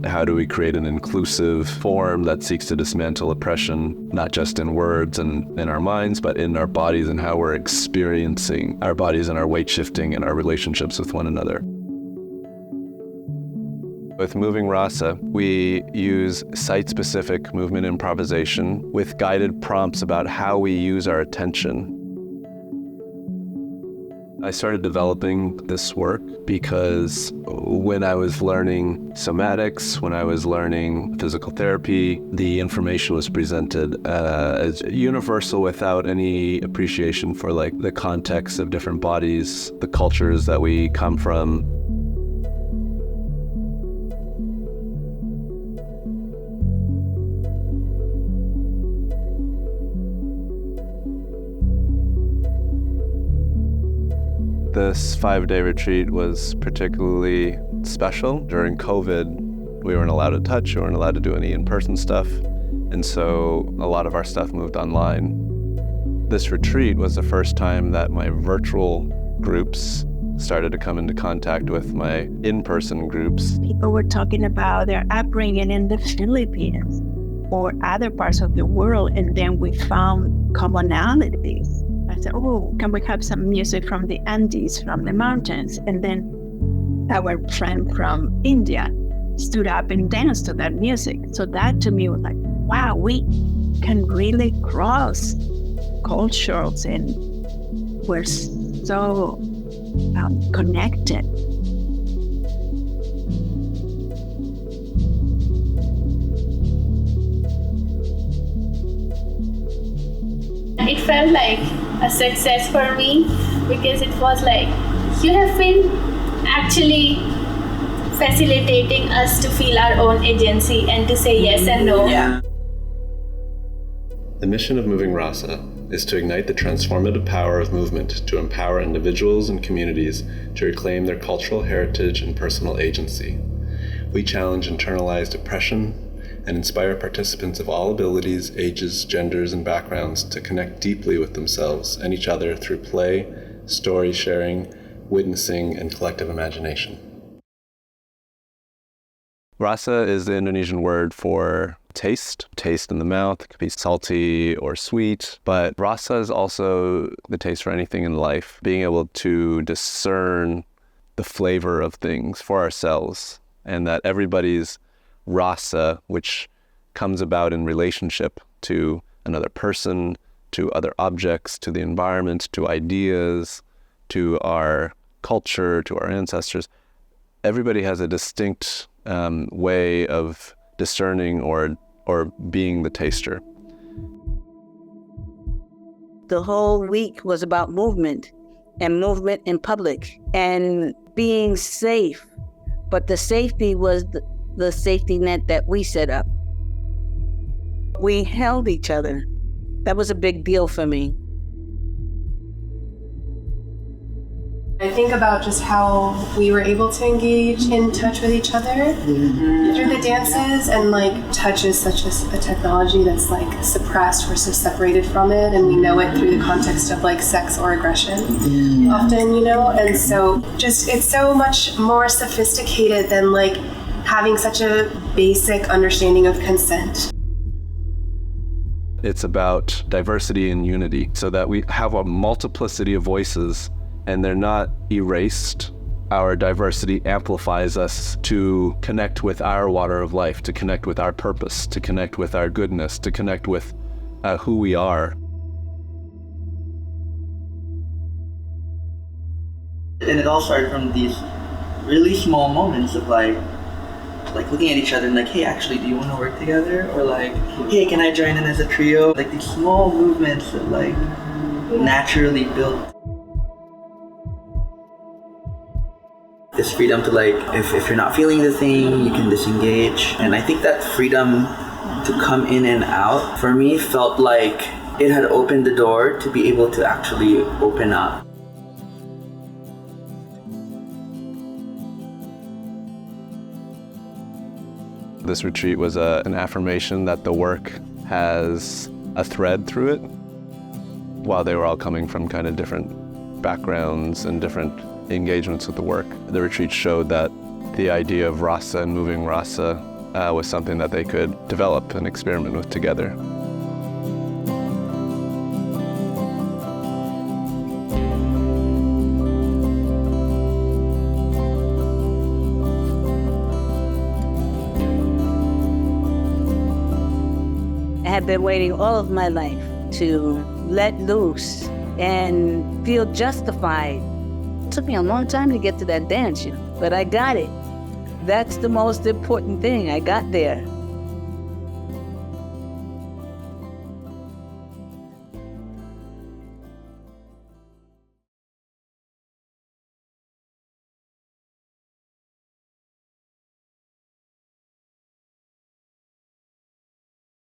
How do we create an inclusive form that seeks to dismantle oppression, not just in words and in our minds, but in our bodies and how we're experiencing our bodies and our weight shifting and our relationships with one another. With Moving Rasa, we use site-specific movement improvisation with guided prompts about how we use our attention. I started developing this work because when I was learning somatics, when I was learning physical therapy, the information was presented as universal without any appreciation for like the context of different bodies, the cultures that we come from. This 5-day retreat was particularly special. During COVID, we weren't allowed to touch, we weren't allowed to do any in-person stuff, and so a lot of our stuff moved online. This retreat was the first time that my virtual groups started to come into contact with my in-person groups. People were talking about their upbringing in the Philippines or other parts of the world, and then we found commonalities. I said, oh, can we have some music from the Andes, from the mountains? And then our friend from India stood up and danced to that music. So that to me was like, wow, we can really cross cultures and we're so connected. It felt like a success for me because it was like, you have been actually facilitating us to feel our own agency and to say yes and no. Yeah. The mission of Moving Rasa is to ignite the transformative power of movement to empower individuals and communities to reclaim their cultural heritage and personal agency. We challenge internalized oppression and inspire participants of all abilities, ages, genders, and backgrounds to connect deeply with themselves and each other through play, story sharing, witnessing, and collective imagination. Rasa is the Indonesian word for taste in the mouth. It could be salty or sweet, but rasa is also the taste for anything in life, being able to discern the flavor of things for ourselves, and that everybody's rasa, which comes about in relationship to another person, to other objects, to the environment, to ideas, to our culture, to our ancestors. Everybody has a distinct way of discerning or being the taster. The whole week was about movement and movement in public and being safe, but the safety was the safety net that we set up. We held each other. That was a big deal for me. I think about just how we were able to engage in touch with each other through the dances, and like touch is such a technology that's like suppressed versus separated from it, and we know it through the context of like sex or aggression often, you know, and so just it's so much more sophisticated than like having such a basic understanding of consent. It's about diversity and unity, so that we have a multiplicity of voices and they're not erased. Our diversity amplifies us to connect with our water of life, to connect with our purpose, to connect with our goodness, to connect with who we are. And it all started from these really small moments of like looking at each other and like, hey, actually, do you want to work together? Or like, hey, can I join in as a trio? Like these small movements that like naturally built this freedom to like, if you're not feeling the thing, you can disengage. And I think that freedom to come in and out, for me, felt like it had opened the door to be able to actually open up. This retreat was an affirmation that the work has a thread through it. While they were all coming from kind of different backgrounds and different engagements with the work, the retreat showed that the idea of rasa and moving rasa was something that they could develop and experiment with together. I have been waiting all of my life to let loose and feel justified. It took me a long time to get to that dance, but I got it. That's the most important thing. I got there.